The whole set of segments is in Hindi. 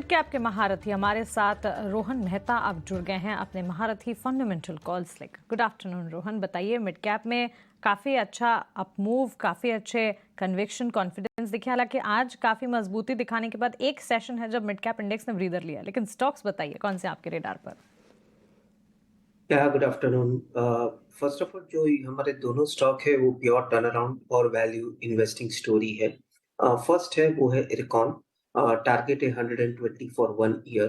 कैप के महारथी हमारे साथ रोहन मेहता अब जुड़ गए हैं अपने महारथी फंडामेंटल कॉल्स लेकर। गुड आफ्टरनून रोहन, बताइए मिड कैप में काफ़ी अच्छा अप मूव, काफ़ी अच्छे कन्विक्शन कॉन्फिडेंस दिखे। हालांकि आज काफ़ी मजबूती दिखाने के बाद एक सेशन है जब मिड कैप इंडेक्स ने ब्रीदर लिया, लेकिन स्टॉक्स बताइए कौन से आपके रेडार पर। Good afternoon. First of all जो हमारे दोनों स्टॉक है वो प्योर टर्न अराउंड और वैल्यू इन्वेस्टिंग स्टोरी है। फर्स्ट है वो है इरकॉन। टारगेट है 120 फॉर 1 ईयर।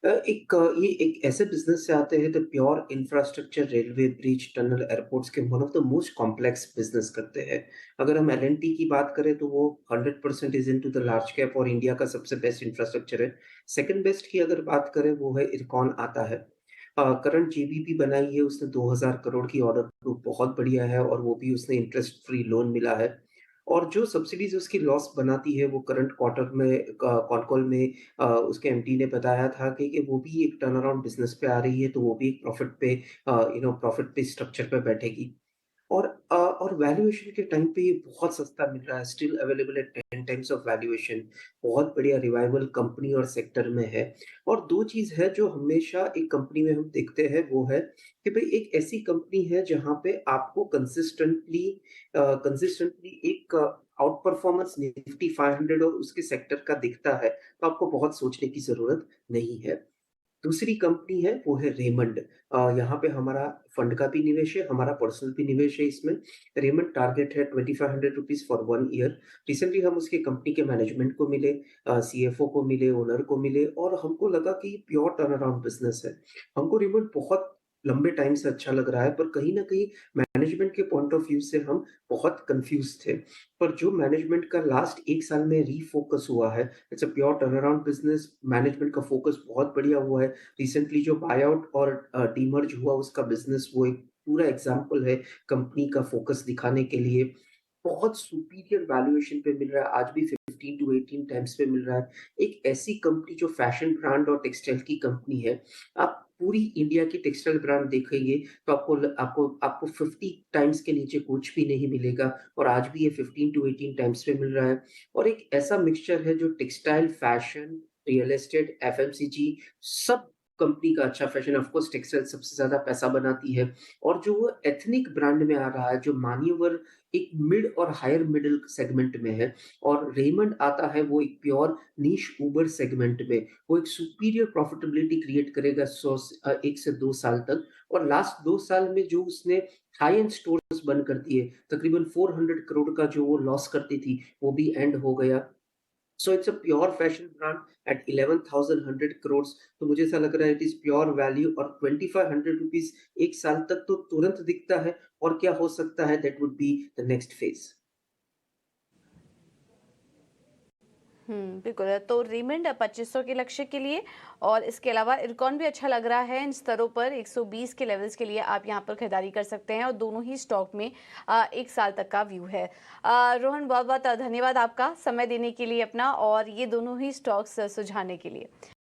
ये एक ऐसे बिजनेस से आते हैं तो pure infrastructure, railway, bridge, tunnel, airports के one of the most complex business करते हैं। अगर हम एल&टी की बात करें तो वो 100% is into the large cap और इंडिया का सबसे बेस्ट इंफ्रास्ट्रक्चर है। सेकंड बेस्ट की अगर बात करें वो है इरकॉन आता है। करंट जीबीपी बनाई है उसने 2000 करोड़ की, ऑर्डर बुक बहुत बढ़िया है और वो भी उसने इंटरेस्ट फ्री लोन मिला है। और जो सब्सिडीज उसकी लॉस बनाती है वो करंट क्वार्टर में कॉन कॉल में उसके एमडी ने बताया था कि वो भी एक टर्न अराउंड बिजनेस पे आ रही है, तो वो भी एक प्रॉफिट पे स्ट्रक्चर पे बैठेगी। और वैल्यूएशन के टाइम पे ये बहुत सस्ता मिल रहा है, still available at 10 times of valuation. बहुत बढ़िया रिवाइवल कंपनी और सेक्टर में है। और 2 चीज़ है जो हमेशा एक कंपनी में हम देखते हैं, वो है कि भई एक ऐसी कंपनी है जहाँ पे आपको कंसिस्टेंटली एक आउट परफॉर्मेंस निफ्टी 500 और उसके सेक्टर का दिखता है, तो आपको बहुत सोचने की ज़रूरत नहीं है। दूसरी कंपनी है वो है रेमंड। यहाँ पे हमारा फंड का भी निवेश है, हमारा पर्सनल भी निवेश है इसमें। रेमंड टारगेट है 2500 रुपीज़ फॉर 1 ईयर। रिसेंटली हम उसके कंपनी के मैनेजमेंट को मिले, सीएफओ को मिले, ओनर को मिले और हमको लगा कि ये प्योर टर्न अराउंड बिज़नेस है। हमको रेमंड बहुत लंबे टाइम से अच्छा लग रहा है, पर कहीं न कहीं मैनेजमेंट के पॉइंट ऑफ व्यू से हम बहुत कन्फ्यूज़ थे। पर जो मैनेजमेंट का लास्ट 1 साल में रीफ़ोकस हुआ है, it's a pure turn around business, management का फ़ोकस बहुत बढ़िया हुआ है। रिसेंटली जो बायआउट और डीमर्ज हुआ उसका बिज़नेस, वो एक पूरा एग्ज़ाम्पल है कंपनी का फ़ोकस दिखाने के लिए। बहुत सुपीरियर वैल्यूएशन पे मिल रहा है, आज भी 15 टू 18 टाइम्स पे मिल रहा है। एक ऐसी कंपनी जो फैशन ब्रांड और टेक्सटाइल की कंपनी है, आप पूरी इंडिया की टेक्सटाइल ब्रांड देखेंगे तो आपको 50 टाइम्स के नीचे कुछ भी नहीं मिलेगा और आज भी ये 15 टू 18 टाइम्स पे मिल रहा है। और एक ऐसा मिक्सचर है जो textile, fashion, real estate, FMCG, सब कंपनी का अच्छा फैशन, ऑफ कोर्स टेक्सटाइल सबसे ज़्यादा पैसा बनाती है। और जो वो एथनिक ब्रांड में आ रहा है, जो मान्यवर एक मिड और हायर मिडल सेगमेंट में है, और रेमंड आता है वो एक प्योर नीश ऊबर सेगमेंट में। वो एक सुपीरियर प्रॉफिटेबिलिटी क्रिएट करेगा 1 से 2 साल तक। और लास्ट 2 साल में जो उसने हाई एंड स्टोर्स बंद कर दिए, तकरीबन 400 करोड़ का जो वो लॉस करती थी, वो भी एंड हो गया। So it's a pure fashion brand at 11,100 crores। तो मुझे ऐसा लग रहा है इट इज प्योर वैल्यू, और 2500 रुपीज 1 साल तक तो तुरंत दिखता है। और क्या हो सकता है, that would be the next phase. बिल्कुल। तो रीमंड 2500 के लक्ष्य के लिए, और इसके अलावा इरकॉन भी अच्छा लग रहा है। इन स्तरों पर 120 के लेवल्स के लिए आप यहां पर खरीदारी कर सकते हैं, और दोनों ही स्टॉक में 1 साल तक का व्यू है। रोहन, बहुत बहुत धन्यवाद आपका समय देने के लिए अपना, और ये दोनों ही स्टॉक्स सुझाने के लिए।